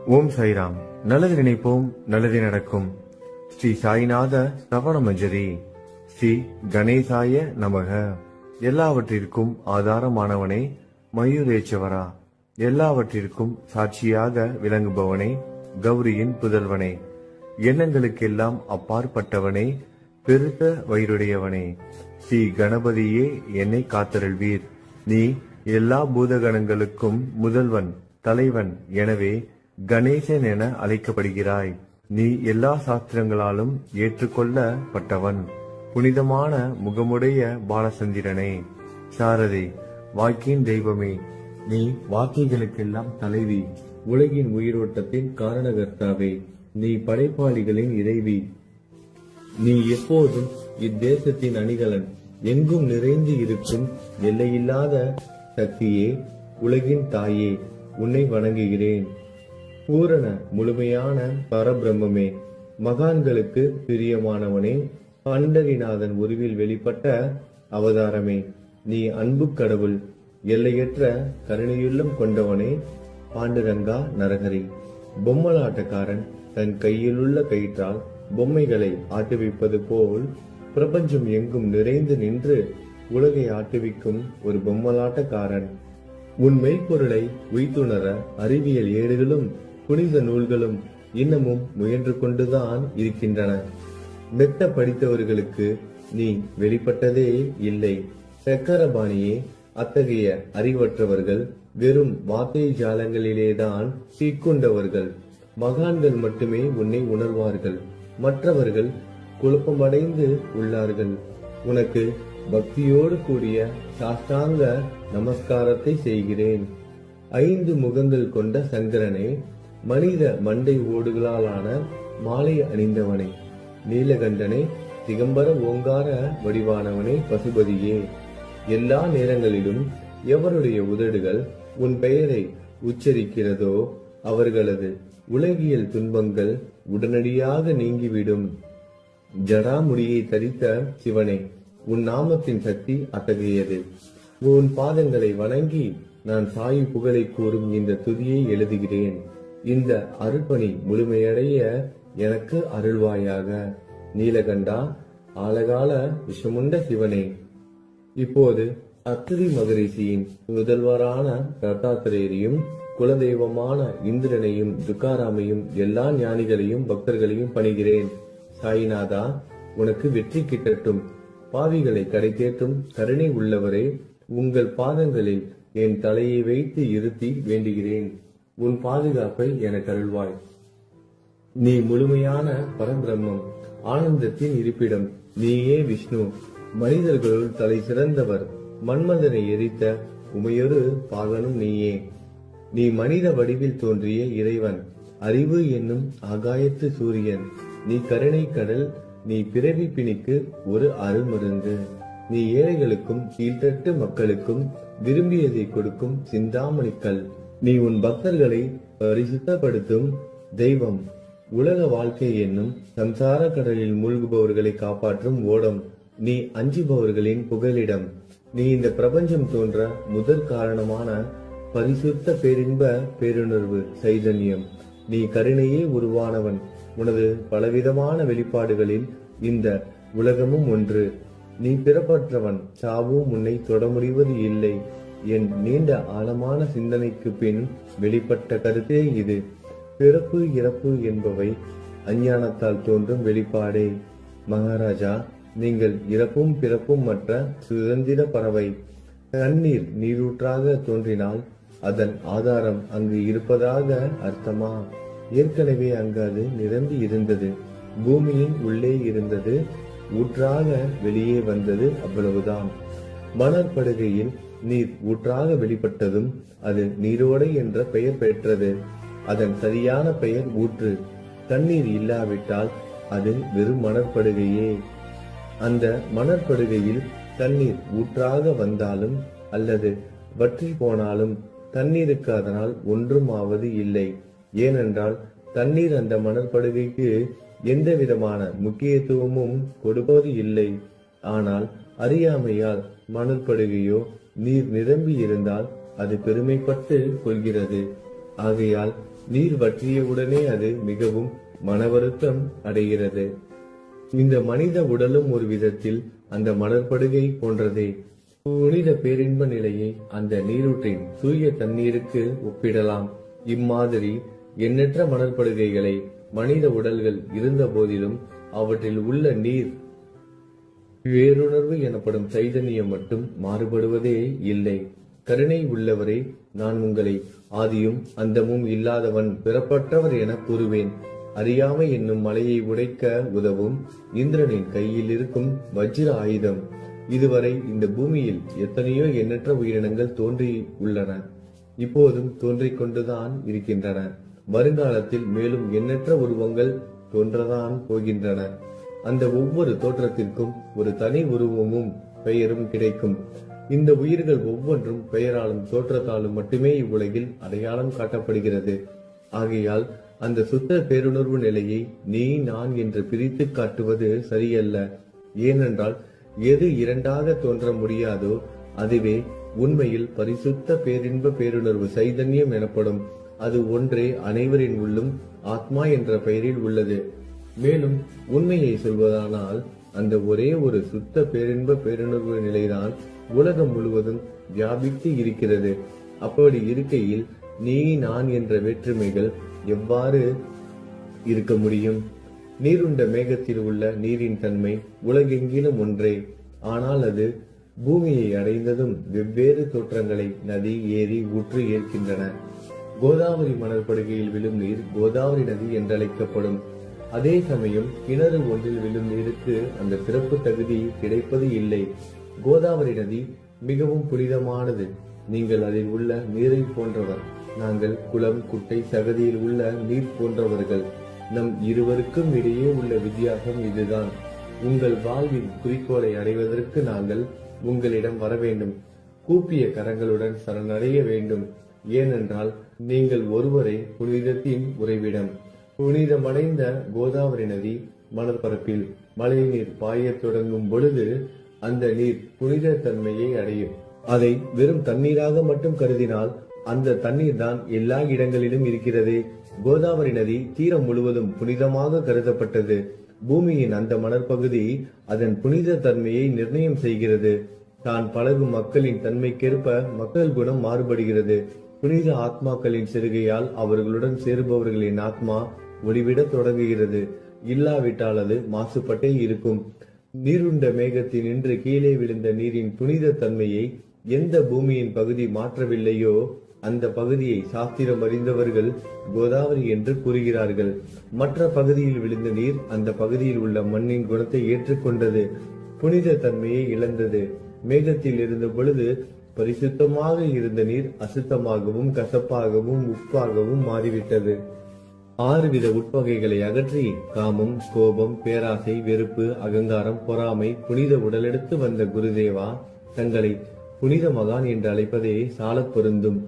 ஓம் சாய்ராம். நல்லது நினைப்போம், நல்லது நடக்கும். ஸ்ரீ சாய்நாத சவண மஞ்சரி. ஸ்ரீ கணேசாய நமக. எல்லாவற்றிற்கும் ஆதாரமானவனே, மயூரேச்சவரா, எல்லாவற்றிற்கும் சாட்சியாக விளங்குபவனே, கௌரியின் புதல்வனே, எண்ணங்களுக்கெல்லாம் அப்பாற்பட்டவனே, பெருத்த வயிறுடையவனே, ஸ்ரீ கணபதியே என்னை காத்தருள்வீர். நீ எல்லா பூதகணங்களுக்கும் முதல்வன், தலைவன். எனவே கணேசன் என அழைக்கப்படுகிறாய். நீ எல்லா சாஸ்திரங்களாலும் ஏற்றுக்கொள்ளப்பட்டவன். புனிதமான முகமுடைய பாலசந்திரனே, சாரதே, வாக்கின் தெய்வமே, நீ வாக்கிகளுக்கெல்லாம் தலைவி, உலகின் உயிரோட்டத்தின் காரணகர்த்தாவே, நீ படைப்பாளிகளின் இறைவி, நீ எப்போதும் இத்தேசத்தின் அணிகலன், எங்கும் நிறைந்து இருக்கும் எல்லையில்லாத சக்தியே, உலகின் தாயே, உன்னை வணங்குகிறேன். பூரண முழுமையான பரபிரம்மே, மகான்களுக்கு பிரியமானவனே, பண்டரிநாதன் உருவில் வெளிப்பட்ட அவதாரமே, நீ அன்பு கடவுள், எல்லையற்ற கருணையுள்ளம் கொண்டவனே, பாண்டுரங்கா நரகரி. பொம்மலாட்டக்காரன் தன் கையிலுள்ள கயிற்றால் பொம்மைகளை ஆட்டுவிப்பது போல் பிரபஞ்சம் எங்கும் நிறைந்து நின்று உலகை ஆட்டுவிக்கும் ஒரு பொம்மலாட்டக்காரன். உன் மெய்ப்பொருளை உய்த்துணர அறிவியல் ஏடுகளும் புனித நூல்களும் இன்னமும் முயன்று கொண்டுதான் இருக்கின்றன. மெத்த படித்தவர்களுக்கு நீ வெளிப்பட்டதே இல்லை. சக்கரபாணியே, அத்தகைய அறிவற்றவர்கள் வெறும் வார்த்தை ஜாலங்களிலேதான் சிக்குண்டவர்கள். மகான்கள் மட்டுமே உன்னை உணர்வார்கள். மற்றவர்கள் குழப்பமடைந்து உள்ளார்கள். உனக்கு பக்தியோடு கூடிய சாஷ்டாங்க நமஸ்காரத்தை செய்கிறேன். 5 முகங்கள் கொண்ட சங்கரனே, மனித மண்டை ஓடுகளாலான மாலை அணிந்தவனே, நீலகண்டனே, திகம்பர ஓங்கார வடிவானவனே, பசுபதியே, எல்லா நேரங்களிலும் எவருடைய உதடுகள் உன் பெயரை உச்சரிக்கிறதோ அவர்களது உலகியல் துன்பங்கள் உடனடியாக நீங்கிவிடும். ஜடாமுடியை தரித்த சிவனே, உன் நாமத்தின் சக்தி அத்தகையது. உன் பாதங்களை வணங்கி நான் சாயு புகழை கூறும் இந்த துதியை எழுதுகிறேன். இந்த அருள்பணி முழுமையடைய எனக்கு அருள்வாயாக. நீலகண்டா, ஆலகால விஷமுண்ட சிவனே. இப்போது அத்திரி மகரிஷியின் முதல்வரான தத்தாத்திரேயரையும் குலதெய்வமான இந்திரனையும் துக்காராமையும் எல்லா ஞானிகளையும் பக்தர்களையும் பணிகிறேன். சாய்நாதா, உனக்கு வெற்றி கிட்டட்டும். பாவிகளை கடை தேற்றும் கருணை உள்ளவரே, உங்கள் பாதங்களில் என் தலையை வைத்து இருத்தி வேண்டுகிறேன். உன் பாதுகாப்பை எனக்கு அருள்வாய். நீ முழுமையான பரபிரம்மம், ஆனந்தத்தின் இருப்பிடம். நீயே விஷ்ணு, மனிதர்களுள் தலை சிறந்தவர். மன்மதனை எரித்த உமையொரு பாகனும் நீயே. நீ மனித வடிவில் தோன்றிய இறைவன், அறிவு என்னும் ஆகாயத்து சூரியன். நீ கருணை கடல், நீ பிறவி பிணிக்கு ஒரு அருள்மருந்து. நீ ஏழைகளுக்கும் கீழ்த்தட்டு மக்களுக்கும் விரும்பியதை கொடுக்கும் சிந்தாமணிக்கல். நீ உன் பக்தர்களை பரிசுத்தப்படுத்தும் தெய்வம். உலக வாழ்க்கை என்னும் சம்சார கடலில் மூழ்குபவர்களை காப்பாற்றும் ஓடம். நீ அஞ்சுபவர்களின் புகலிடம். நீ இந்த பிரபஞ்சம் தோன்ற முதற் காரணமான பரிசுத்த பேரின்ப பேருணர்வு சைதன்யம். நீ கருணையே உருவானவன். உனது பலவிதமான வெளிப்பாடுகளில் இந்த உலகமும் ஒன்று. நீ பிறப்பற்றவன், சாவும் உன்னை தொட முடிவது இல்லை. என் நீண்ட ஆழமான சிந்தனைக்கு பின் வெளிப்பட்ட கருத்தே இது. பிறப்பு இறப்பு என்பவை அஞ்ஞானத்தால் தோன்றும் வெளிப்பாடே. மகாராஜா, நீங்கள் இறப்பும் பிறப்பும் மற்ற சுதந்திர பறவை. தண்ணீர் நீரூற்றாக தோன்றினால் அதன் ஆதாரம் அங்கு இருப்பதாக அர்த்தமா? ஏற்கனவே அங்கு அது நிரம்பி இருந்தது. பூமியின் உள்ளே இருந்தது, ஊற்றாக வெளியே வந்தது, அவ்வளவுதான். மணற்படுகையில் நீர் ஊற்றாக வெளிப்பட்டதும் அது நீரோடை என்ற பெயர் பெற்றது. அதன் சரியான பெயர் ஊற்று. தண்ணீர் இல்லாவிட்டால் அது வெறும் மணற்படுகையே. அந்த மணற்படுகையில் தண்ணீர் ஊற்றாக வந்தாலும் அல்லது வற்றி போனாலும் தண்ணீருக்கு அதனால் ஒன்றும் ஆவது இல்லை. ஏனென்றால் தண்ணீர் அந்த மணற்படுகைக்கு எந்த விதமான முக்கியத்துவமும் கொடுப்பது இல்லை. ஆனால் அறியாமையால் மணற்படுகையோ நீர் நிரம்பி இருந்தால் அது பெருமைப்பட்டு கொள்கிறது. ஆகையால் நீர் வற்றியவுடனே அது மிகவும் மனவருத்தம் அடைகிறது. இந்த மனித உடலும் ஒரு விதத்தில் அந்த மணற்படுகை போன்றதே. புனித பேரின்ப நிலையை அந்த நீரூற்றின் தூய தண்ணீருக்கு ஒப்பிடலாம். இம்மாதிரி எண்ணற்ற மணற்படுகைகளை மனித உடல்கள் இருந்த போதிலும் அவற்றில் உள்ள நீர் வேறுணர்வு எனப்படும் சைதன்யம் மட்டும் மாறுபடுவதே இல்லை. கருணை உள்ளவரே, நான் உங்களை ஆதியும் அந்தமும் இல்லாதவன் பிறப்பற்றவர் என கூறுவேன். அறியாமை என்னும் மலையை உடைக்க உதவும் இந்திரனின் கையில் இருக்கும் வஜ்ர ஆயுதம். இதுவரை இந்த பூமியில் எத்தனையோ எண்ணற்ற உயிரினங்கள் தோன்றி உள்ளன, இப்போதும் தோன்றிக் கொண்டுதான் இருக்கின்றன. வருங்காலத்தில் மேலும் எண்ணற்ற உருவங்கள் தோன்றதான் போகின்றன. அந்த ஒவ்வொரு தோற்றத்திற்கும் ஒரு தனி உருவமும் பெயரும் கிடைக்கும். இந்த உயிர்கள் ஒவ்வொன்றும் பெயராலும் தோற்றத்தாலும் மட்டுமே இவ்வுலகில் அடையாளம் காட்டப்படுகிறது. ஆகையால் அந்த சுத்த பேருணர்வு நிலையை நீ நான் என்று பிரித்து காட்டுவது சரியல்ல. ஏனென்றால் எது இரண்டாக தோன்ற முடியாதோ அதுவே உண்மையில் பரிசுத்த பேரின்ப பேருணர்வு சைதன்யம் எனப்படும். அது ஒன்றே அனைவரின் உள்ளும் ஆத்மா என்ற பெயரில் உள்ளது. மேலும் உண்மையை சொல்வதானால் அந்த ஒரே ஒரு சுத்த பேரின்ப பேருணர்வு நிலைதான் உலகம் முழுவதும் வியாபித்து இருக்கிறது. அப்படி இருக்கையில் நீ நான் என்ற வேற்றுமைகள் எவ்வாறு இருக்க முடியும்? நீருண்ட மேகத்தில் உள்ள நீரின் தன்மை உலகெங்கிலும் ஒன்றே. ஆனால் அது பூமியை அடைந்ததும் வெவ்வேறு தோற்றங்களை நதி, ஏரி, ஊற்று ஏற்கின்றன. கோதாவரி மணற்படுகையில் விழும் நீர் கோதாவரி நதி என்றழைக்கப்படும். அதே சமயம் கிணறு ஒன்றில் விழும் நீருக்கு அந்த சிறப்பு தகுதி கிடைப்பது இல்லை. கோதாவரி நதி மிகவும் புனிதமானது. நீங்கள் அதில் உள்ள நீரை போன்றவர். நாங்கள் குளம், குட்டை, சகதியில் உள்ள நீர் போன்றவர்கள். நம் இருவருக்கும் இடையே உள்ள வித்தியாசம் இதுதான். உங்கள் வாழ்வின் குறிக்கோளை அடைவதற்கு நாங்கள் உங்களிடம் வர வேண்டும். கூப்பிய கரங்களுடன் சரணடைய வேண்டும். ஏனென்றால் நீங்கள் ஒருவரை புனிதத்தின் உறைவிடம். புனிதமடைந்த கோதாவரி நதி மணற்பரப்பில் மழை நீர் பாயத் தொடங்கும் பொழுது அந்த நீர் புனித தன்மையை அடையும். அதை வெறும் தண்ணீராக மட்டும் கருதினால் அந்த தண்ணீர் தான் எல்லா இடங்களிலும் இருக்கிறது. கோதாவரி நதி தீரம் முழுவதும் புனிதமாக கருதப்பட்டது. பூமியின் அந்த மணற்பகுதி அதன் புனித தன்மையை நிர்ணயம் செய்கிறது. தான் பழகும் மக்களின் தன்மைக்கேற்ப மக்கள் குணம் மாறுபடுகிறது. புனித ஆத்மாக்களின் சிறுகையால் அவர்களுடன் சேருபவர்களின் ஆத்மா ஒளிவிட தொடங்குகிறது. இல்லாவிட்டால் அது மாசுபட்டே இருக்கும். நீருண்ட மேகத்தில் நின்று கீழே விழுந்த நீரின் புனித தன்மையை எந்த பூமியின் பகுதி மாற்றவில்லையோ அந்த பகுதியை சாஸ்திரம் அறிந்தவர்கள் கோதாவரி என்று கூறுகிறார்கள். மற்ற பகுதியில் விழுந்த நீர் அந்த பகுதியில் உள்ள மண்ணின் குணத்தை ஏற்றுக்கொண்டது, புனித தன்மையை இழந்தது. மேகத்தில் இருந்த பொழுது பரிசுத்தமாக இருந்த நீர் அசுத்தமாகவும் கசப்பாகவும் உப்பாகவும் மாறிவிட்டது. 6 வித உட்வகைகளை அகற்றி காமம், கோபம், பேராசை, வெறுப்பு, அகங்காரம், பொறாமை புனித உடலெடுத்து வந்த குருதேவா தங்களை புனித மகான் என்று அழைப்பதே சாலப் பொருந்தும்.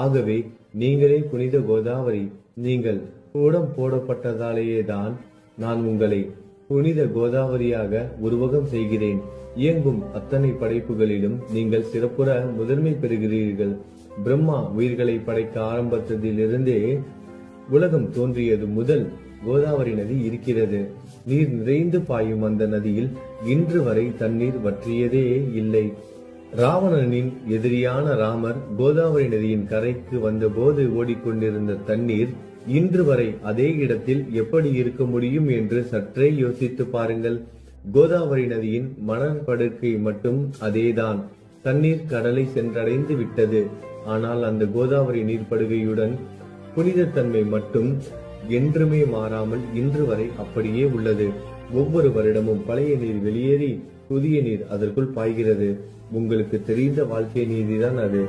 ஆகவே நீங்களே புனித கோதாவரி. நீங்கள் கூடம் போடப்பட்டதாலேயேதான் நான் உங்களை புனித கோதாவரியாக உருவகம் செய்கிறேன். இயங்கும் அத்தனை படைப்புகளிலும் நீங்கள் சிறப்புற முதன்மை பெறுகிறீர்கள். பிரம்மா உயிர்களை படைக்க ஆரம்பித்ததிலிருந்தே உலகம் தோன்றியது முதல் கோதாவரி நதி இருக்கிறது. நீர் நிறைந்து பாயும் அந்த நதியில் இன்று வரை தண்ணீர் வற்றியதே இல்லை. ராவணனின் எதிரியான ராமர் கோதாவரி நதியின் கரைக்கு வந்தபோது ஓடிக்கொண்டிருந்த தண்ணீர் இன்று வரை அதே இடத்தில் எப்படி இருக்க முடியும் என்று சற்றே யோசித்து பாருங்கள். கோதாவரி நதியின் மணற்படுக்கை மட்டும் அதேதான். தண்ணீர் கடலை சென்றடைந்து விட்டது. ஆனால் அந்த கோதாவரி நீர்ப்படுகையுடன் புனிதத்தன்மை மட்டும் என்றுமே மாறாமல் இன்று வரை அப்படியே உள்ளது. ஒவ்வொரு வருடமும் பழைய நீர் வெளியேறி புதிய நீர் அதற்குள் பாய்கிறது. உங்களுக்கு தெரிந்த வாழ்க்கை நீதிதான் அது.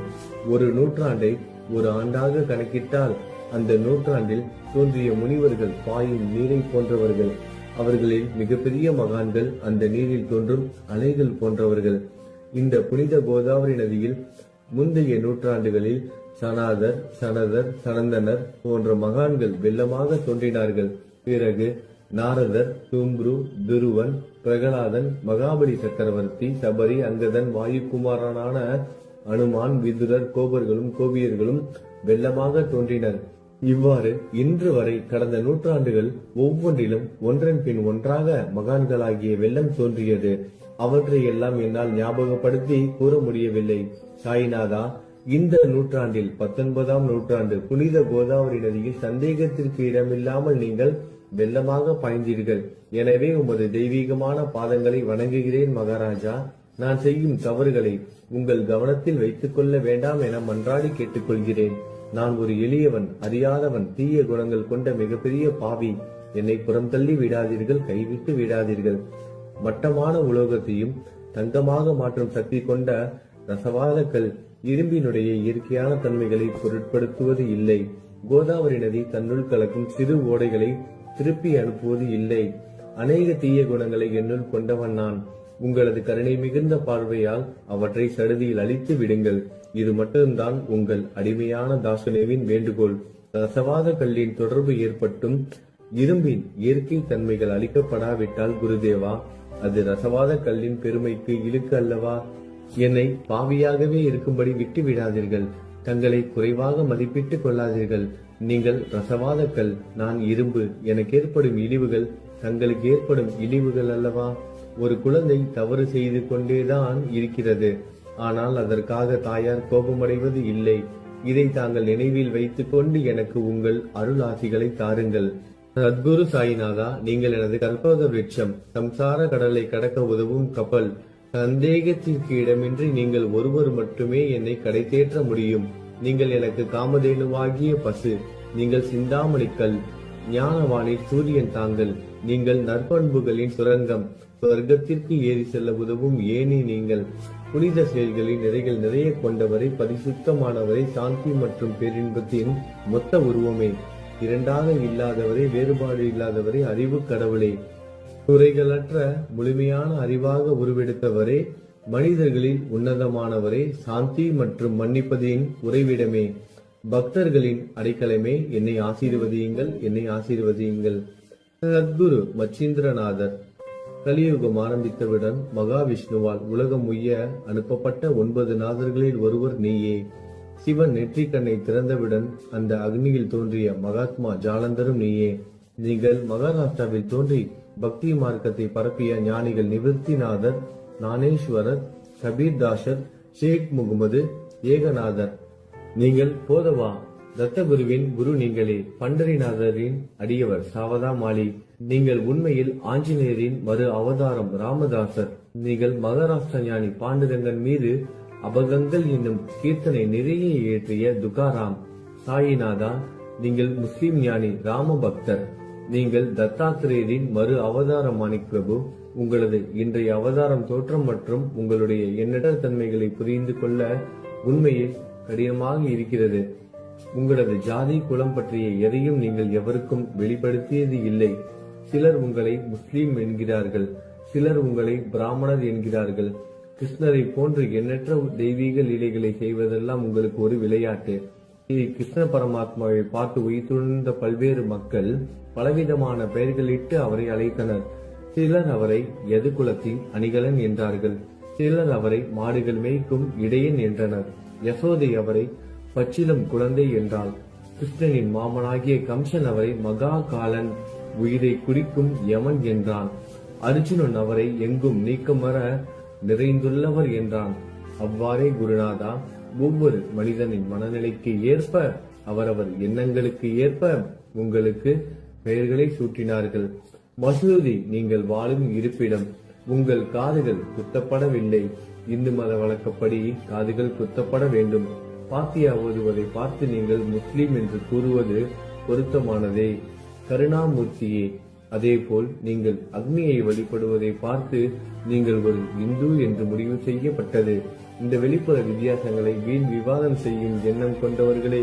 ஒரு நூற்றாண்டை ஒரு ஆண்டாக கணக்கிட்டால் அந்த நூற்றாண்டில் தோன்றிய முனிவர்கள் பாயும் நீரை போன்றவர்கள். அவர்களில் மிகப்பெரிய மகான்கள் அந்த நீரில் தோன்றும் அலைகள் போன்றவர்கள். இந்த புனித கோதாவரி நதியில் முந்தைய நூற்றாண்டுகளில் சனாதர், சனதர், சனந்தனர் போன்ற மகான்கள் வெள்ளமாக தோன்றினார்கள். பிறகு நாரதர், தும்ரு, துருவன், பிரகலாதன், மகாபலி சக்கரவர்த்தி, சபரி, அங்கதன், வாயுகுமாரனான அனுமான், விதுரர், கோபர்களும் கோபியர்களும் வெள்ளமாக தோன்றினர். இவ்வாறு இன்று வரை கடந்த நூற்றாண்டுகள் ஒவ்வொன்றிலும் ஒன்றன் பின் ஒன்றாக மகான்களாகிய வெள்ளம் தோன்றியது. அவற்றை எல்லாம் என்னால் ஞாபகப்படுத்தி கூற முடியவில்லை. சாய்நாதா, இந்த நூற்றாண்டில் 19ஆம் நூற்றாண்டு புனித கோதாவரி நதியில் சந்தேகத்திற்கு இடமில்லாமல் நீங்கள் வெள்ளமாக பாய்ந்தீர்கள். எனவே உமது தெய்வீகமான பாதங்களை வணங்குகிறேன் மகாராஜா. நான் செய்யும் தவறுகளை உங்கள் கவனத்தில் வைத்துக் கொள்ள வேண்டாம் என மன்றாடி கேட்டுக்கொள்கிறேன். நான் ஒரு எளியவன், அறியாதவன், தீய குணங்கள் கொண்ட மிகப்பெரிய பாவி. என்னை புறம் தள்ளி விடாதீர்கள், கைவிட்டு விடாதீர்கள். மட்டமான உலோகத்தையும் தங்கமாக மாற்றும் சக்தி கொண்ட ரசவாத கல் இரும்பினுடைய இயற்கையான தன்மைகளை பொருட்படுத்துவது இல்லை. கோதாவரி நதி தன்னுள் கலக்கும் சிறு ஓடைகளை திருப்பி அனுப்புவது இல்லை. அநேக தீய குணங்களை என்னுள் கொண்டவன் நான். உங்களது கருணை மிகுந்த பார்வையால் அவற்றை சடுதியில் அழித்து விடுங்கள். இது மட்டும்தான் உங்கள் அடிமையான தாசனேவின் வேண்டுகோள். ரசவாத கல்லின் தொடர்பு ஏற்பட்டும் இரும்பின் இயற்கை தன்மைகள் அளிக்கப்படாவிட்டால் குருதேவா, அது ரசவாத கல்லின் பெருமைக்கு இழுக்கு அல்லவா? என்னை பாவியாகவே இருக்கும்படி விட்டு விடாதீர்கள். தங்களை குறைவாக மதிப்பிட்டுக் கொள்ளாதீர்கள். நீங்கள் ரசவாத கல், நான் இரும்பு. எனக்கு ஏற்படும் இழிவுகள் தங்களுக்கு ஏற்படும் இழிவுகள் அல்லவா? ஒரு குழந்தை தவறு செய்து கொண்டேதான் இருக்கிறது. ஆனால் அதற்காக தாயார் கோபமடைவது இல்லை. இதை தாங்கள் நினைவில் வைத்துக் கொண்டு எனக்கு உங்கள் அருள் ஆசிகளை தாருங்கள். சத்குரு சாய்நாதா, நீங்கள் எனது கற்பக விருட்சம், சம்சார கடலை கடக்க உதவும் கப்பல். சந்தேகத்திற்கு இடமின்றி நீங்கள் ஒருவர் மட்டுமே என்னை கடை தேற்ற முடியும். நீங்கள் எனக்கு காமதேனுவாகிய பசு. நீங்கள் சிந்தாமணிக்கல், ஞானவாணி சூரியன் தாங்கள். நீங்கள் நற்பண்புகளின் சுரங்கம், சொர்க்கத்திற்கு ஏறி செல்ல உதவும் ஏனி நீங்கள். புனித செயல்களின் நிறைகள் நிறைய கொண்டவரை, பரிசுத்தமானவரை, சாந்தி மற்றும் பேரின்பத்தின் மொத்த உருவமே, இரண்டாக இல்லாதவரை, வேறுபாடு இல்லாதவரை, அறிவு கடவுளே, குறைகளற்ற முழுமையான அறிவாக உருவெடுத்தவரே, மனிதர்களில் உன்னதமானவரே, சாந்தி மற்றும் மன்னிப்பதின் உறைவிடமே, பக்தர்களின் அடைக்கலமே, என்னை ஆசீர்வதியுங்கள், என்னை ஆசீர்வதியுங்கள். சத்குரு மச்சீந்திரநாதர். கலியுகம் ஆரம்பித்தவுடன் மகாவிஷ்ணுவால் உலகம் உய்ய அனுப்பப்பட்ட 9 நாதர்களில் ஒருவர் நீயே. சிவன் நெற்றி கண்ணை திறந்தவுடன் அந்த அக்னியில் தோன்றிய மகாத்மா ஜாலந்தரும் நீயே. நீங்கள் மகாராஷ்டிராவில் தோன்றி பக்தி மார்க்கத்தை பரப்பிய ஞானிகள் நிவர்த்திநாதர், ஞானேஸ்வரர், கபீர்தாசர், ஷேக் முகமது, ஏகநாதர். நீங்கள் போதவா தத்தகுருவின் குரு நீங்களே. பண்டரிநாதரின் அடியவர் சாவதா மாலி. நீங்கள் உண்மையில் ஆஞ்சநேயரின் மறு அவதாரம் ராமதாசர். நீங்கள் மகாராஷ்டிர ஞானி பாண்டுரங்கன் மீது அபகங்கள் என்னும் கீர்த்தனை நிறைய இயற்றிய துகாராம். சாயிநாதா, நீங்கள் முஸ்லிம் ஞானி ராம பக்தர். நீங்கள் தத்தாத்திரேயரின் மறு அவதாரம் மாணிக் பிரபு. உங்களது இன்றைய அவதாரம் தோற்றம் மற்றும் உங்களுடைய எண்ணற்ற தன்மைகளை புரிந்து கொள்ள உண்மையில் கடினமாக இருக்கிறது. உங்களது ஜாதி குலம் பற்றிய எதையும் நீங்கள் எவருக்கும் வெளிப்படுத்தியது இல்லை. சிலர் உங்களை முஸ்லீம் என்கிறார்கள், சிலர் உங்களை பிராமணர் என்கிறார்கள். கிருஷ்ணரை போன்று எண்ணற்ற தெய்வீக லீலைகளை செய்வதெல்லாம் உங்களுக்கு ஒரு விளையாட்டு. கிருஷ்ண பரமாத்மாவை பார்த்து உயிர்த்துணர்ந்த பல்வேறு மக்கள் பலவிதமான பெயர்களிட்டு அவரை அழைத்தனர். சிலர் அவரை யது குலத்தின் அணிகலன் என்றார்கள். சிலர் அவரை மாடுகள் மேய்க்கும் இடையன் என்றனர். யசோதை அவரை பச்சிலம் குழந்தை என்றாள். கிருஷ்ணனின் மாமனாகிய கம்சன் அவரை மகா காலன், உயிரை குடிக்கும் யமன் என்றான். அர்ஜுனன் அவரை எங்கும் நீக்கமர நிறைந்துள்ளவர் என்றான். அவ்வாறே குருநாதா, ஒவ்வொரு மனிதனின் மனநிலைக்கு ஏற்ப, அவரவர் எண்ணங்களுக்கு ஏற்ப உங்களுக்கு பெயர்களை சூட்டினார்கள். மசூதி நீங்கள் வாழும் இருப்பிடம். உங்கள் காதுகள் குத்தப்படவில்லை. இந்து மத வழக்கப்படி காதுகள் குத்தப்பட வேண்டும். பாத்தியா ஓதுவதை பார்த்து நீங்கள் முஸ்லிம் என்று கூறுவது பொருத்தமானதே. கருணாமூர்த்தியே, அதேபோல் நீங்கள் அக்னியை வழிபடுவதை பார்த்து நீங்கள் ஒரு இந்து என்று முடிவு செய்யப்பட்டது. இந்த வெளிப்புற வித்தியாசங்களை வீண் விவாதம் செய்யும் எண்ணம் கொண்டவர்களே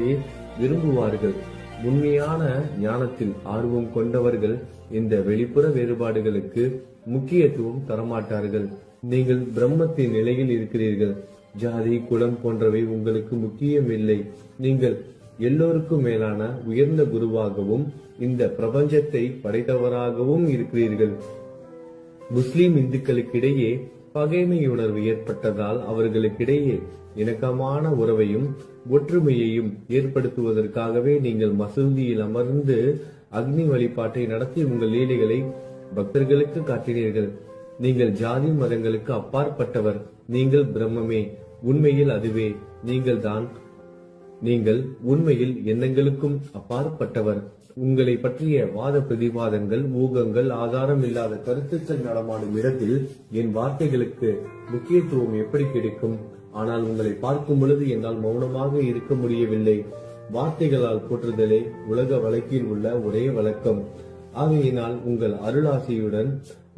விரும்புவார்கள். உண்மையான ஞானத்தில் ஆர்வம் கொண்டவர்கள் இந்த வெளிப்புற வேறுபாடுகளுக்கு முக்கியத்துவம் தரமாட்டார்கள். நீங்கள் பிரம்மத்தின் நிலையில் இருக்கிறீர்கள். ஜாதி குலம் போன்றவை உங்களுக்கு முக்கியமில்லை. நீங்கள் எல்லோருக்கும் மேலான உயர்ந்த குருவாகவும் இந்த பிரபஞ்சத்தை படைத்தவராகவும் இருக்கிறீர்கள். முஸ்லிம் இந்துக்களுக்கிடையே பகைமை உணர்வு ஏற்பட்டதால் அவர்களுக்கிடையே இணக்கமான உறவையும் ஒற்றுமையையும் ஏற்படுத்துவதற்காகவே நீங்கள் மசூதியில் அமர்ந்து அக்னி வழிபாட்டை நடத்தி உங்கள் லீலைகளை பக்தர்களுக்கு காட்டினீர்கள். நீங்கள் ஜாதி மதங்களுக்கு அப்பாற்பட்டவர். நீங்கள் பிரம்மமே, உண்மையில் அதுவே நீங்கள் உண்மையில் எண்ணங்களுக்கும் அப்பாற்பட்டவர். உங்களை பற்றிய வாத பிரதிவாதங்கள், ஊகங்கள், ஆதாரம் இல்லாத கருத்துக்கள் நடமாடும் இடத்தில் என் வார்த்தைகளுக்கு முக்கியத்துவம் எப்படி கிடைக்கும்? ஆனால் உங்களை பார்க்கும் பொழுது என்னால் மௌனமாக இருக்க முடியவில்லை. வார்த்தைகளால் போற்றுதலே உலக வழக்கில் உள்ள ஒரே வழக்கம். ஆகையினால் உங்கள் அருளாசியுடன்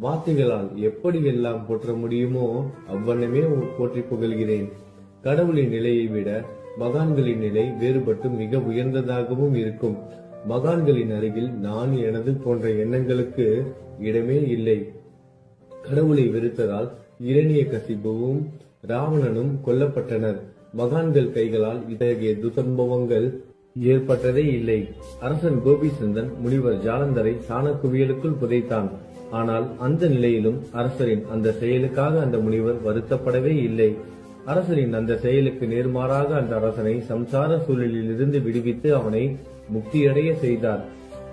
வார்த்தைகளால் எப்படி எல்லாம் போற்ற முடியுமோ அவ்வண்ணமே போற்றி புகழ்கிறேன். கடவுளின் நிலையை விட மகான்களின் நிலை வேறுபட்டு மிக உயர்ந்ததாகவும் இருக்கும். மகான்களின் அருகில் நான் எனது போன்ற எண்ணங்களுக்கு இடமே இல்லை. கடவுளை வெறுத்ததால் இரணியகசிபுவும் ராவணனும் கொல்லப்பட்டனர். மகான்கள் கைகளால் இத்தகைய துசம்பவங்கள் ஏற்பட்டதே இல்லை. அரசன் கோபிசந்தன் முனிவர் ஜாலந்தரை சாணக்குவியலுக்குள் புதைத்தான். ஆனால் அந்த நிலையிலும் அரசரின் அந்த செயலுக்காக அந்த முனிவர் வருத்தப்படவே இல்லை. அரசரின் அந்த செயலுக்கு நேர்மாறாக அந்த அரசனை சம்சார சூழலில் இருந்து விடுவித்து அவனை முக்தியடைய செய்தார்.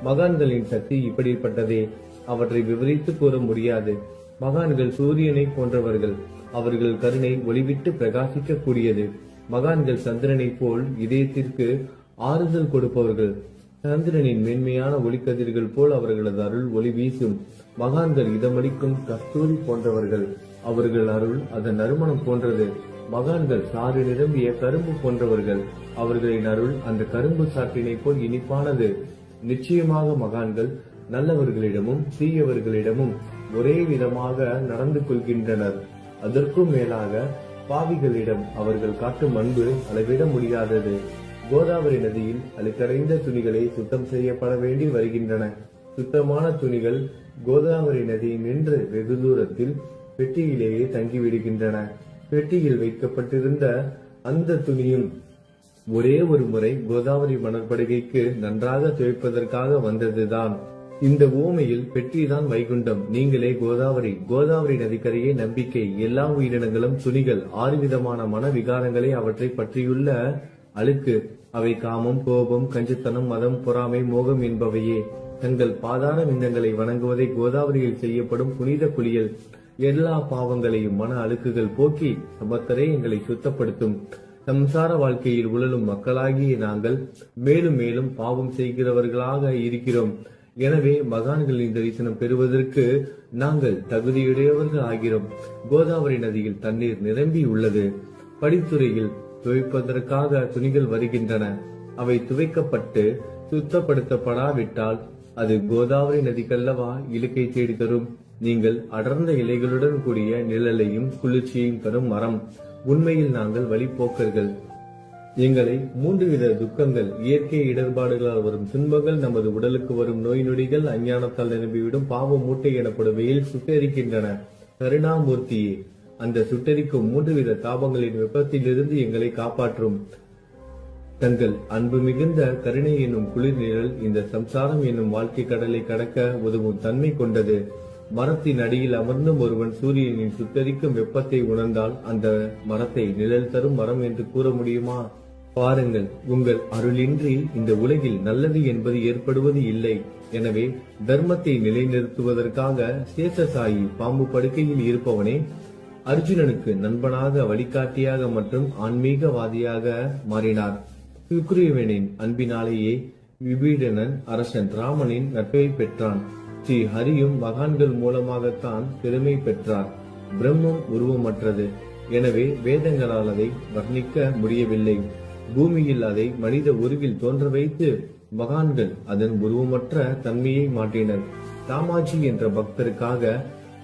மகான்களின் சக்தி இப்படிப்பட்டதே. அவற்றை விவரித்து கூற முடியாது. மகான்கள் சூரியனை போன்றவர்கள். அவர்கள் கருணை ஒளிவிட்டு பிரகாசிக்க கூடியது. மகான்கள் சந்திரனை போல் இதயத்திற்கு ஆறுதல் கொடுப்பவர்கள். சந்திரனின் மென்மையான ஒளிக்கதிர்கள் போல் அவர்களது அருள் ஒளி வீசும். மகான்கள் இதமளிக்கும் கஸ்தூரி போன்றவர்கள். அவர்கள் அருள் அதன் நறுமணம் போன்றது. மகான்கள் சாறு நிரம்பிய கரும்பு போன்றவர்கள். அவர்களின் அருள் அந்த கரும்பு சாற்றினை போல் இனிப்பானது. நிச்சயமாக மகான்கள் நல்லவர்களிடமும் தீயவர்களிடமும் ஒரே விதமாக நடந்து கொள்கின்றனர். அதற்கும் மேலாக பாவிகளிடம் அவர்கள் காட்டும் அன்பு அளவிட முடியாதது. கோதாவரி நதியில் அழுக்கடைந்த துணிகளை சுத்தம் செய்யப்பட வேண்டி வருகின்றன. சுத்தமான துணிகள் கோதாவரி நதி நின்று வெகு தூரத்தில் பெட்டியிலேயே தங்கிவிடுகின்றன. பெட்டியில் வைக்கப்பட்டிருந்த அந்த துணியும் ஒரே ஒரு முறை கோதாவரி மணற்படுகைக்கு நன்றாக துவைப்பதற்காக வந்ததுதான். இந்த ஊமையில் பெட்டிதான் வைகுண்டம். நீங்களே கோதாவரி. கோதாவரி நதிக்கரையே நம்பிக்கை. எல்லா உயிரினங்களும் துணிகள். 6 விதமான மன விகாரங்களை அவற்றை பற்றியுள்ள அழுக்கு. அவை காமம், கோபம், கஞ்சித்தனம், மதம், பொறாமை, மோகம் என்பவையே. தங்கள் பாதார விந்தங்களை வணங்குவதை கோதாவரியில் செய்யப்படும் புனித குளியல் எல்லா பாவங்களையும் மன அழுக்குகள் போக்கி சமத்தரே எங்களை சுத்தப்படுத்தும். சம்சார வாழ்க்கையில் உழலும் மக்களாகிய நாங்கள் மேலும் மேலும் பாவம் செய்கிறவர்களாக இருக்கிறோம். எனவே மகான்களின் தரிசனம் பெறுவதற்கு நாங்கள் தகுதியுடையவர்கள் ஆகிறோம். கோதாவரி நதியில் தண்ணீர் நிரம்பி உள்ளது. படித்துறையில் துவைப்பதற்காக துணிகள் வருகின்றன. அவை துவைக்கப்பட்டு சுத்தப்படுத்தப்படாவிட்டால் அது கோதாவரி நதிக்கல்லவா இலக்கை தேடி தரும். நீங்கள் அடர்ந்த இலைகளுடன் கூடிய நிழலையும் குளிர்ச்சியையும் தரும் மரம். உண்மையில் நாங்கள் வழிபோக்கர்கள். எங்களை 3 வித துக்கங்கள், இயற்கை இடர்பாடுகளால் வரும் துன்பங்கள், நமது உடலுக்கு வரும் நோய் நொடிகள், அஞ்ஞானத்தால் நிரம்பிவிடும் பாவ மூட்டை எனப்படுவையில் சுட்டரிக்கின்றன. கருணாமூர்த்தியே, அந்த சுட்டரிக்கும் 3 வித தாபங்களின் வெப்பத்திலிருந்து எங்களை காப்பாற்றும். தங்கள் அன்பு மிகுந்த கருணை என்னும் குளிர் நிழல் இந்த சம்சாரம் என்னும் வாழ்க்கை கடலை கடக்க உதவும் தன்மை கொண்டது. மரத்தின் அடியில் அமர்ந்தும் ஒருவன் சூரியனின் சுட்டரிக்கும் வெப்பத்தை உணர்ந்தால் அந்த மரத்தை நிழல் தரும் மரம் என்று கூற முடியுமா? பாருங்கள், உங்கள் அருளின்றி இந்த உலகில் நல்லது என்பது ஏற்படுவது இல்லை. எனவே தர்மத்தை நிலைநிறுத்துவதற்காக சேஷசாயி பாம்பு படுக்கையில் இருப்பவனே அர்ஜுனனுக்கு நண்பனாக, வழிகாட்டியாக மற்றும் ஆன்மீகவாதியாக மாறினார். சுக்ரீவனின் அன்பினாலேயே விபீடனன் அரசன் ராமனின் நட்பை பெற்றான். ஸ்ரீ ஹரியும் மகான்கள் மூலமாகத்தான் பெருமை பெற்றார். பிரம்மம் உருவமற்றது. எனவே வேதங்களால் அதை வர்ணிக்க முடியவில்லை. பூமியில் அதை மனித உருவில் தோன்ற வைத்து மகான்கள் அதன் உருவமற்ற தன்மையை மாற்றினர். தாமாஜி என்ற பக்தருக்காக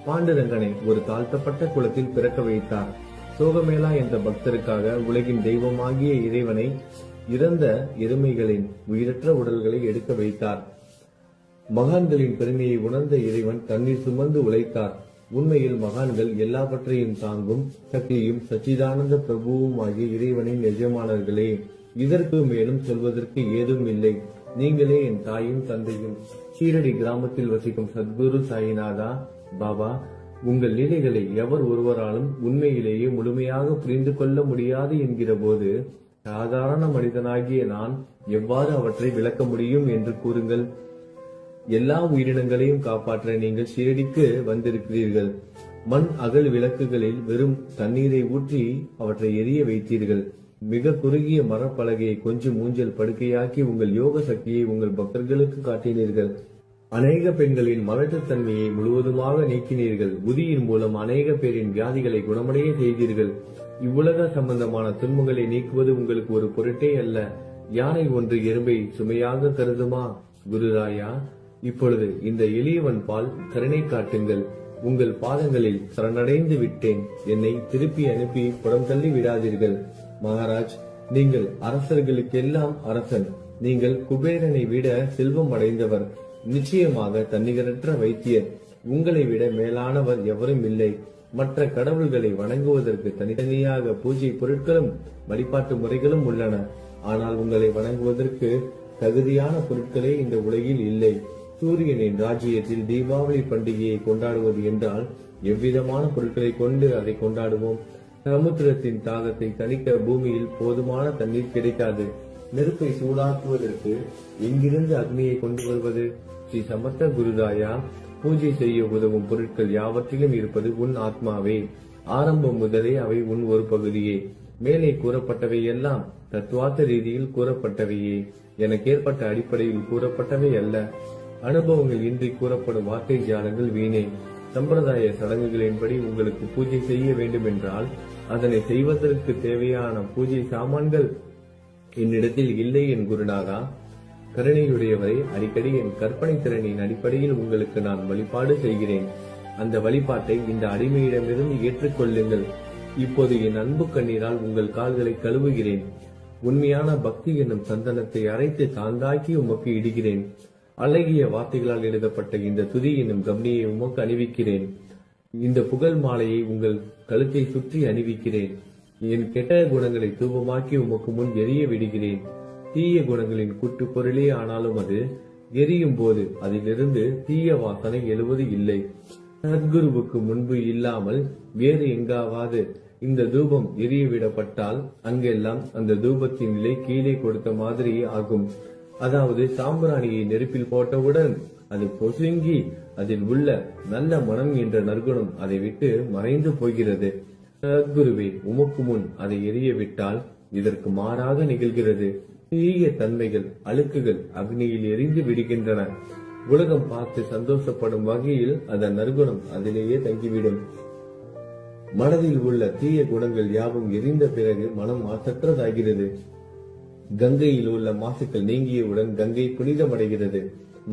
பாண்டுரங்கனை ஒரு தாழ்த்தப்பட்ட குலத்தில் பிறக்க வைத்தார். சோகமேளா என்ற பக்தருக்காக உலகின் தெய்வமாகிய இறைவனை இறந்த எருமைகளின் உயிரற்ற உடல்களை எடுக்க வைத்தார். மகான்களின் பெருமையை உணர்ந்த இறைவன் தண்ணீர் சுமந்து உழைத்தார். உண்மையில் மகான்கள் எல்லாவற்றையும் தாங்கும் சக்தியும் சச்சிதானந்த பிரபுவும் ஆகிய இறைவனின் எஜமானர்களே. இதற்கு மேலும் சொல்வதற்கு ஏதும் இல்லை. நீங்களே என் தாயும் தந்தையும். ஷீரடி கிராமத்தில் வசிக்கும் சத்குரு சாயிநாதா பாபா உங்கள் லீலைகளை எவர் ஒருவராலும் உண்மையிலேயே முழுமையாக புரிந்து கொள்ள முடியாது என்கிற போது சாதாரண மனிதனாகிய நான் எவ்வாறு அவற்றை விளக்க முடியும் என்று கூறுங்கள். எல்லா உயிரினங்களையும் காப்பாற்ற நீங்கள் ஷீரடிக்கு வந்திருக்கிறீர்கள். மண் அகல் விளக்குகளில் வெறும் தண்ணீரை ஊற்றி அவற்றை எரிய வைத்தீர்கள். மிக குறுகிய மரப்பலகையை கொஞ்சம் ஊஞ்சல் படுக்கையாக்கி உங்கள் யோக சக்தியை உங்கள் பக்தர்களுக்கு காட்டினீர்கள். அநேக பெண்களின் மலட்டுத்தன்மையை முழுவதுமாக நீக்கினீர்கள். உதியின் மூலம் அநேக பேரின் வியாதிகளை குணமடைய செய்தீர்கள். இவ்வுலக சம்பந்தமான துன்பங்களை நீக்குவது உங்களுக்கு ஒரு பொருட்டே அல்ல. யானை ஒன்று எறும்பை சுமையாக கருதுமா? குருராயா, இப்பொழுது இந்த எளியவன் பால் கருணை காட்டுங்கள். உங்கள் பாதங்களில் சரணடைந்து விட்டேன். என்னை திருப்பி அனுப்பி புறம் தள்ளி விடாதீர்கள். மகாராஜ், நீங்கள் அரசர்களுக்கெல்லாம் அரசன். நீங்கள் குபேரனை விட செல்வம் அடைந்தவர். நிச்சயமாக தன்னிகரற்ற வைத்தியர். உங்களை விட மேலானவர் எவரும் இல்லை. மற்ற கடவுள்களை வணங்குவதற்கு தனித்தனியாக பூஜை பொருட்களும் வழிபாட்டு முறைகளும் உள்ளன. ஆனால் உங்களை வணங்குவதற்கு தகுதியான பொருட்களே இந்த உலகில் இல்லை. சூரியனின் ராஜ்யத்தில் தீபாவளி பண்டிகையை கொண்டாடுவது என்றால் எவ்விதமான பொருட்களை கொண்டு அதை கொண்டாடுவோம்? சமுத்திரத்தின் தாகத்தை தணிக்க பூமியில் போதுமான தண்ணீர் கிடைக்காது. நெருப்பை சூடாக்குவதற்கு எங்கிருந்து அக்னியை கொண்டு வருவது? ஸ்ரீ சமர்த்த குருராயா, பூஜை செய்ய உதவும் பொருட்கள் யாவற்றிலும் இருப்பது உன் ஆத்மாவே. ஆரம்பம் முதலே அவை உன் ஒரு பகுதியே. மேலே கூறப்பட்டவை எல்லாம் தத்துவார்த்த ரீதியில் கூறப்பட்டவையே. எனக்கு ஏற்பட்ட அடிப்படையில் கூறப்பட்டவை அல்ல. அனுபவங்கள் இன்றி கூறப்படும் வார்த்தை ஜாலங்கள் வீணே. சம்பிரதாய சடங்குகளின்படி உங்களுக்கு பூஜை செய்ய வேண்டும் என்றால் அதனை செய்வதற்கு தேவையான பூஜை சாமான்கள் என்னிடத்தில் இல்லை என் குருநாதா. கருணையுடையவரை, அடிக்கடி என் கற்பனை திறனின் அடிப்படையில் உங்களுக்கு நான் வழிபாடு செய்கிறேன். அந்த வழிபாட்டை இந்த அடிமையிடமிருந்து ஏற்றுக்கொள்ளுங்கள். இப்போது என் அன்பு கண்ணீரால் உங்கள் கால்களை கழுவுகிறேன். உண்மையான பக்தி என்னும் சந்தனத்தை அரைத்து தாந்தாக்கி உமக்கு இடுகிறேன். அழகிய வார்த்தைகளால் எழுதப்பட்ட இந்த துதி என்னும் கம்னியை உமக்கு அணிவிக்கிறேன். இந்த புகழ் மாலையை உங்கள் கழுத்தை சுற்றி அணிவிக்கிறேன். என் கெட்ட குணங்களை தூபமாக்கி உமக்கு முன் எரிய விடுகிறேன். தீய குணங்களின் கூட்டு பொருளே ஆனாலும் அது எரியும் போது அதிலிருந்து தீய வாசனை எழுவது இல்லை. சத்குருவுக்கு முன்பு இல்லாமல் வேறு எங்காவது இந்த தூபம் எரிய விடப்பட்டால் அங்கெல்லாம் அந்த தூபத்தின் நிலை கீழே கொடுத்த மாதிரி ஆகும். அதாவது சாம்பிராணியை நெருப்பில் போட்டவுடன் அது பொசுங்கி அதில் உள்ள நல்ல மனம் என்ற நற்குணம் அதை விட்டு மறைந்து போகிறது. சத்குருவே, உமக்கு முன் அதை எரிய விட்டால் இதற்கு மாறாக நிகழ்கிறது. தீய தன்மைகள், அழுக்குகள் அக்னியில் எரிந்து விடுகின்றன. உலகம் பார்த்து சந்தோஷப்படும் வகையில் அதன் நற்குணம் அதிலேயே தங்கிவிடும். மனதில் உள்ள தீய குணங்கள் யாவும் எரிந்த பிறகு மனம் மாசற்றதாகிறது. கங்கையில் உள்ள மாசுக்கள் நீங்கியவுடன் கங்கை புனிதமடைகிறது.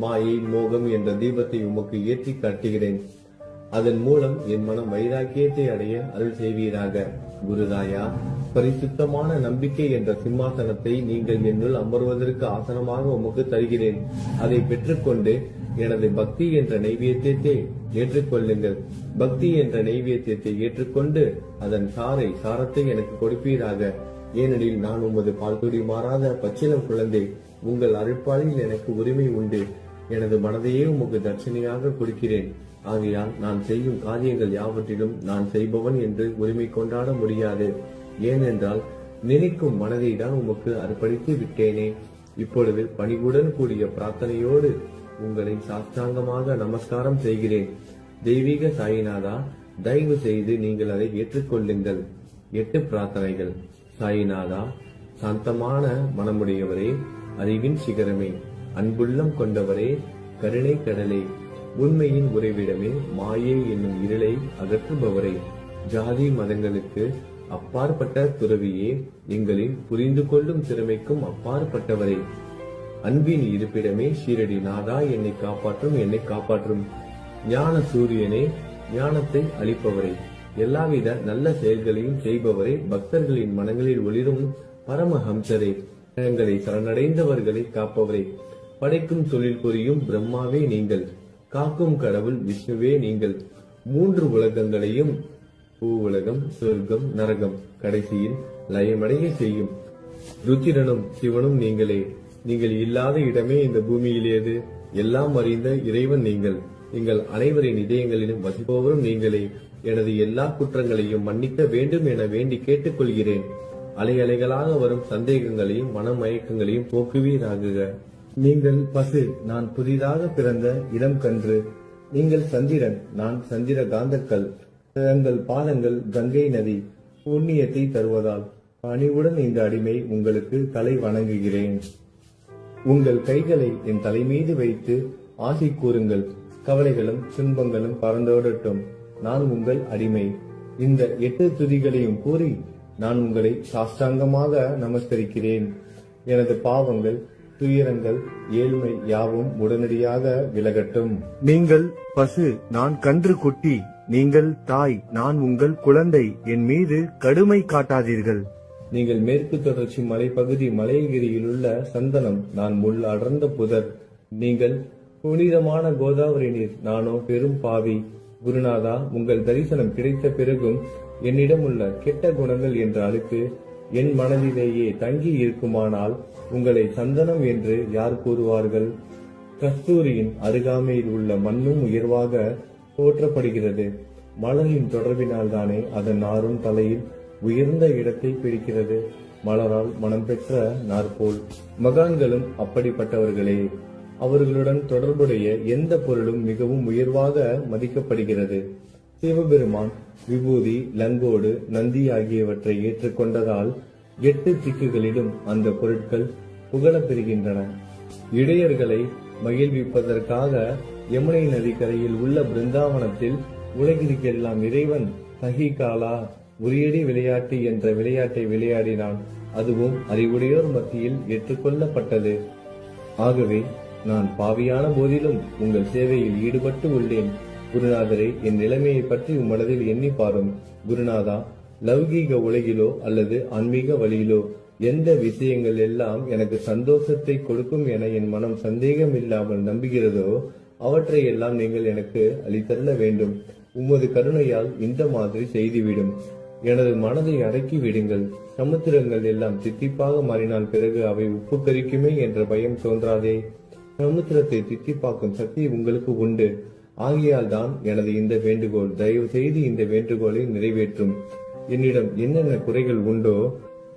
மாயை, மோகம் என்ற தீபத்தை உமக்கு ஏற்றி காட்டுகிறேன். அதன் மூலம் என் மனம் வைராக்கியத்தை அடைய அருள் செய்வீராக. குருராயா, பரிசுத்தமான நம்பிக்கை என்ற சிம்மாசனத்தை நீங்கள் என்னுள் அமர்வதற்கு ஆசனமாக உமக்கு தருகிறேன். அதை பெற்றுக்கொண்டு எனது பக்தி என்ற நைவேத்தியத்தை ஏற்றுக்கொள்ளுங்கள். பக்தி என்ற நைவேத்தியத்தை ஏற்றுக்கொண்டு அதன் சாரத்தை எனக்கு கொடுப்பீராக. ஏனெனில் நான் உமது பால்குடி மாறாத பச்சிலம் குழந்தை. உங்கள் அருட்பாலில் எனக்கு உரிமை உண்டு. எனது மனதையே உமக்கு தட்சணையாக கொடுக்கிறேன். ஆகையால் நான் செய்யும் காரியங்கள் யாவற்றிலும் நான் செய்பவன் என்று உரிமை கொண்டாட முடியாது. ஏனென்றால் நினைக்கும் மனதை தான் உமக்கு அர்ப்பணித்து விட்டேனே. இப்பொழுது பணிவுடன் கூடிய பிரார்த்தனையோடு உங்களை சாஷ்டாங்கமாக நமஸ்காரம் செய்கிறேன். தெய்வீக சாயிநாதா, தயவு செய்து நீங்கள் அதை ஏற்றுக்கொள்ளுங்கள். 8 பிரார்த்தனைகள். சாயிநாதா, சாந்தமான மனமுடையவரே, அறிவின் சிகரமே, அன்புள்ளம் கொண்டவரே, கருணை கடலே, உண்மையின் உறைவிடமே, மாயை என்னும் இருளை அகற்றுபவரே, ஜாதி மதங்களுக்கு அப்பாற்பட்ட துறவியே, எங்களின் புரிந்து கொள்ளும் திறமைக்கும் அப்பாற்பட்டவரே, அன்பின் இருப்பிடமே, ஷீரடி நாதா, என்னை காப்பாற்றும். ஞான சூரியனே, ஞானத்தை அளிப்பவரே, எல்லாவித நல்ல செயல்களையும் செய்பவரே, பக்தர்களின் மனங்களில் ஒளிரும் பரமஹம்சரே, எங்களை சரணடைந்தவர்களை காப்பவரே, படைக்கும் தொழில் புரியும் பிரம்மாவே நீங்கள், காக்கும் கடவுள் விஷ்ணுவே நீங்கள், 3 உலகங்களையும், பூவுலகம், சொர்க்கம், நரகம், கடைசியில் லயமடைய செய்யும் ருத்திரனும் சிவனும் நீங்களே. நீங்கள் இல்லாத இடமே இந்த பூமியில் ஏது? எல்லாம் அறிந்த இறைவன் நீங்கள். எங்கள் அனைவரின் இதயங்களிலும் வசிப்பவரும் நீங்களே. எனது எல்லா குற்றங்களையும் மன்னிக்க வேண்டும் என வேண்டி கேட்டுக்கொள்கிறேன். அலை அலைகளாக வரும் சந்தேகங்களையும் மனமயக்கங்களையும் போக்குவீராகுக. நீங்கள் பசு, நான் புதிதாக பிறந்த இளம் கன்று. நீங்கள் சந்திரன், நான் சந்திர காந்தக்கல். தங்கள் பாதங்கள் கங்கை நதி, புண்ணியத்தை தருவதால் பணிவுடன் இந்த அடிமை உங்களுக்கு தலை வணங்குகிறேன். உங்கள் கைகளை என் தலை மீது வைத்து ஆசை கூறுங்கள். கவலைகளும் துன்பங்களும் பறந்தோடட்டும். நான் உங்கள் அடிமை. இந்த 8 துதிகளையும் கூறி நான் உங்களை சாஷ்டாங்கமாக நமஸ்கரிக்கிறேன். எனது பாவங்கள், துயரங்கள், ஏழ்மை யாவும் உடனடியாக விலகட்டும். நீங்கள் பசு, நான் கன்று குட்டி. நீங்கள் தாய், நான் உங்கள் குழந்தை. என் மீது கடுமை காட்டாதீர்கள். நீங்கள் மேற்கு தொடர்ச்சி மலைப்பகுதி மலையகிரியில் உள்ள சந்தனம், நான் முள் அடர்ந்த புதர். நீங்கள் புனிதமான கோதாவரி நீர், நானோ பெரும் பாவி. குருநாதா, உங்கள் தரிசனம் கிடைத்த பிறகும் என்னிடம் உள்ள கெட்ட குணங்கள் என்ற அழுக்கு என் மனதிலேயே தங்கி இருக்குமானால் உங்களை சந்தனம் என்று யார் கூறுவார்கள்? கஸ்தூரியின் அருகாமையில் உள்ள மண்ணும் உயர்வாக போற்றப்படுகிறது. மலரின் தொடர்பினால் தானே அதன் நாரும் தலையில் உயர்ந்த இடத்தை பிடிக்கிறது. மலரால் மனம் பெற்ற நாற்போல் மகான்களும் அப்படிப்பட்டவர்களே. அவர்களுடன் தொடர்புடைய எந்த பொருளும் மிகவும் உயர்வாக மதிக்கப்படுகிறது. சிவபெருமான் விபூதி, லங்கோடு, நந்தி ஆகியவற்றை ஏற்றுக்கொண்டதால் 8 திக்குகளிலும் அந்த பொருட்கள் புகழப் பெறுகின்றன. இடையர்களை மகிழ்விப்பதற்காக யமுனை நதிக்கரையில் உள்ள பிருந்தாவனத்தில் உலகிற்கெல்லாம் இறைவன் சகிகாலா உரியடி விளையாட்டு என்ற விளையாட்டை விளையாடினான். அதுவும் அறிவுடையோர் மத்தியில் ஏற்றுக்கொள்ளப்பட்டது. ஆகவே நான் பாவியான போதிலும் உங்கள் சேவையில் ஈடுபட்டு உள்ளேன். குருநாதரே, என் நிலைமையை பற்றி உம்மனதில் எண்ணி பாரும். குருநாதா, லௌகீக உலகிலோ அல்லது ஆன்மீக வழியிலோ எந்த விஷயங்கள் எல்லாம் எனக்கு சந்தோஷத்தை கொடுக்கும் என என் மனம் சந்தேகம் இல்லாமல் நம்புகிறதோ அவற்றை எல்லாம் நீங்கள் எனக்கு அளித்தருள வேண்டும். உமது கருணையால் இந்த மாதிரி செய்துவிடும். எனது மனதை அடக்கி விடுங்கள். சமுத்திரங்கள் எல்லாம் தித்திப்பாக மாறினால் பிறகு அவை உப்பு கரிக்குமே என்ற பயம் தோன்றாதே. சமுத்திரத்தை தித்திப்பாக்கும் சக்தி உங்களுக்கு உண்டு. ஆகையால் தான் எனது இந்த வேண்டுகோள். தயவு செய்து இந்த வேண்டுகோளை நிறைவேற்றும். என்னிடம் என்னென்ன குறைகள் உண்டோ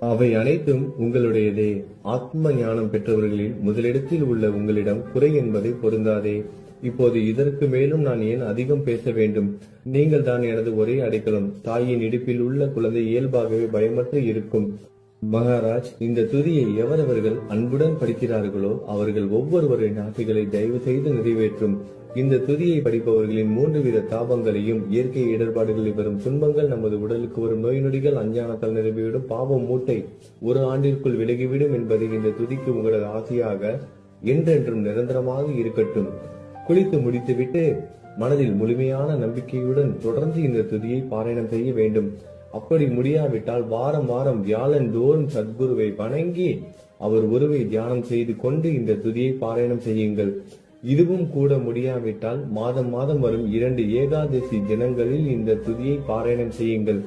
அவை அனைத்தும் உங்களுடையதே. ஆத்ம ஞானம் பெற்றவர்களில் முதலிடத்தில் உள்ள உங்களிடம் குறை என்பதை பொருந்தாதே. இப்போது இதற்கு மேலும் நான் ஏன் அதிகம் பேச வேண்டும்? நீங்கள் தான் எனது ஒரே அடைக்கலம். தாயின் இடுப்பில் உள்ள குழந்தை இயல்பாகவே பயமற்று இருக்கும். மகாராஜ், இந்த துதியை எவரவர்கள் அன்புடன் படிக்கிறார்களோ அவர்கள் ஒவ்வொருவரின் ஆசைகளை தயவு செய்து நிறைவேற்றும். இந்த துதியை படிப்பவர்களின் 3 வித தாபங்களையும், இயற்கை இடர்பாடுகளில் வரும் துன்பங்கள், நமது உடலுக்கு வரும் நோய் நொடிகள், அஞ்ஞானத்தால் நிரம்பிவிடும் பாவம் மூட்டை 1 ஆண்டிற்குள் விலகிவிடும் என்பதை இந்த துதிக்கு உங்களது ஆசையாக என்றென்றும் நிரந்தரமாக இருக்கட்டும். குளித்து முடித்துவிட்டு மனதில் முழுமையான நம்பிக்கையுடன் தொடர்ந்து இந்த துதியை பாராயணம் செய்ய வேண்டும். அப்படி முடியாவிட்டால் வாரம் வாரம் வியாழன் தோறும் சத்குருவை வணங்கி அவர் உருவை தியானம் செய்து கொண்டு இந்த துதியை பாராயணம் செய்யுங்கள். இதுவும் கூட முடியாவிட்டால் மாதம் மாதம் வரும் 2 ஏகாதசி தினங்களில் இந்த துதியை பாராயணம் செய்யுங்கள்.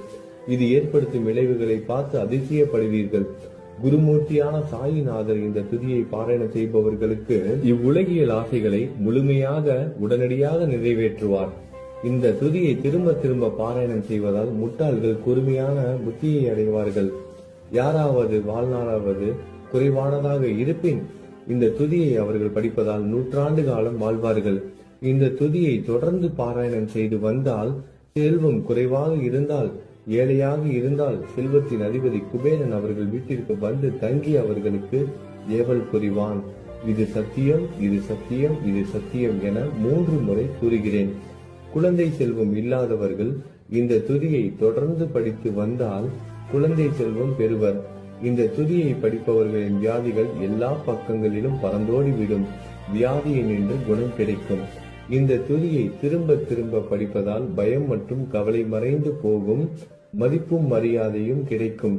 இது ஏற்படுத்தும் விளைவுகளை பார்த்து அதிசயப்படுவீர்கள். குருமூர்த்தியான சாயிநாதர் இந்த துதியை பாராயணம் செய்பவர்களுக்கு இவ்வுலகியல் ஆசைகளை முழுமையாக உடனடியாக நிறைவேற்றுவார். இந்த துதியை திரும்ப திரும்ப பாராயணம் செய்வதால் முட்டாள்கள் கூர்மையான புத்தியை அடைவார்கள். யாராவது வாழ்நாளாவது குறைவானதாக இருப்பின் இந்த துதியை அவர்கள் படிப்பதால் 100 ஆண்டு காலம் வாழ்வார்கள். இந்த துதியை தொடர்ந்து பாராயணம் செய்து வந்தால் செல்வம் குறைவாக இருந்தால், ஏழையாக இருந்தால் செல்வத்தின் அதிபதி குபேரன் அவர்கள் வீட்டிற்கு வந்து தங்கி அவர்களுக்கு ஏவல் புரிவான். இது சத்தியம், இது சத்தியம், இது சத்தியம் என 3 முறை கூறுகிறேன். குழந்தை செல்வம் இல்லாதவர்கள் இந்த துதியை தொடர்ந்து படித்து வந்தால் குழந்தை செல்வம் பெறுவர். இந்த துதியை படிப்பவர்களின் வியாதிகள் எல்லா பக்கங்களிலும் பறந்தோடிவிடும். வியாதியை நின்று குணம் கிடைக்கும். இந்த துதியை திரும்ப திரும்ப படிப்பதால் பயம் மற்றும் கவலை மறைந்து போகும். மதிப்பும் மரியாதையும் கிடைக்கும்.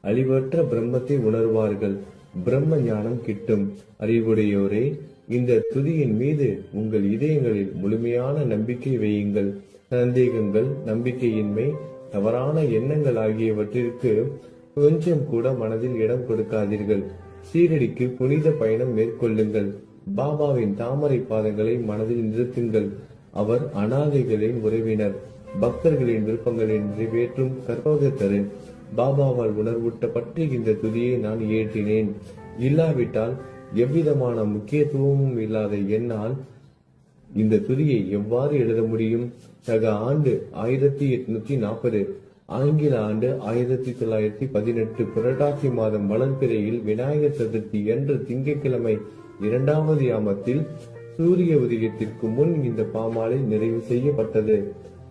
அழிவற்ற பிரம்மத்தை உணர்வார்கள். பிரம்ம ஞானம் கிட்டும். அறிவுடையோரே, இந்த துதியின் மீது உங்கள் இதயங்களில் முழுமையான நம்பிக்கை வையுங்கள். சந்தேகங்கள், நம்பிக்கையின்மை, தவறான எண்ணங்கள் ஆகியவற்றிற்கு கொஞ்சம் கூட மனதில் இடம் கொடுக்காதீர்கள். சீரடிக்கு புனித பயணம் மேற்கொள்ளுங்கள். பாபாவின் தாமரை பாதங்களை மனதில் நிறுத்துங்கள். அவர் அனாதைகளின் உறவினர், பக்தர்களின் விருப்பங்களை நிறைவேற்றும் கற்பகத்தரு. பாபாவால் உணர்வூட்டப்பட்டு இந்த துதியை நான் இயற்றினேன். இல்லாவிட்டால் எவ்விதமான முக்கியத்துவமும் இல்லாத என்னால் இந்த துதியை எவ்வாறு எழுத முடியும்? சக ஆண்டு 1840, ஆங்கில ஆண்டு 1918 புரட்டாசி மாதம் வளர்பிறையில் விநாயகர் சதுர்த்தி என்று திங்கட்கிழமை 2வது யாமத்தில் சூரிய உதயத்திற்கு முன் இந்த பாமாலை நிறைவு செய்யப்பட்டது.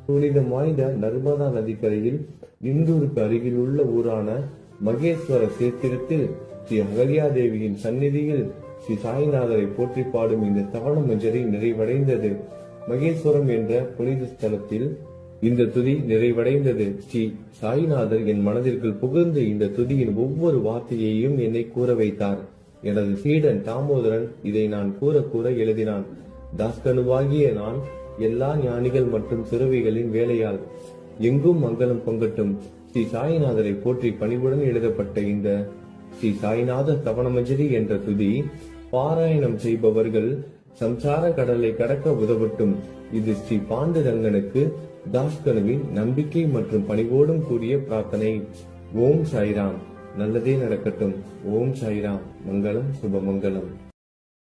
புனிதம் வாய்ந்த நர்மதா நதிக்கரையில் இந்தூருக்கு அருகில் உள்ள ஊரான மகேஸ்வர சேத்திரத்தில் ஸ்ரீ அகல்யாதேவியின் சந்நிதியில் ஸ்ரீ சாய்நாதரை போற்றி பாடும் இந்த தவண மஞ்சரி நிறைவடைந்தது. மகேஸ்வரம் என்ற புனித ஸ்தலத்தில் இந்த துதி நிறைவடைந்தது. ஸ்ரீ சாய்நாதர் என் மனதிற்குள் புகுந்து இந்த துதியின் ஒவ்வொரு வார்த்தையையும் என்னை கூற வைத்தார். எனது சீடன் தாமோதரன் இதை நான் கூற கூற எழுதினான். தாஸ்கனுவாகிய நான் எல்லா ஞானிகள் மற்றும் சிறுவைகளின் வேலையால் எங்கும் மங்களம் பொங்கட்டும். ஸ்ரீ சாய்நாதரை போற்றி பணிவுடன் எழுதப்பட்ட இந்த ஸ்ரீ சாய்நாத தவணமஞ்சரி என்ற துதி பாராயணம் செய்பவர்கள் சம்சார கடலை கடக்க உதவட்டும். இது ஸ்ரீ பாண்டுரங்கனுக்கு தாஸ்கனுவின் நம்பிக்கை மற்றும் பணிவோடும் கூடிய பிரார்த்தனை. ஓம் சாய்ராம். நல்லதே நடக்கட்டும். ஓம் சாய்ராம். மங்களம் சுபமங்கலம்.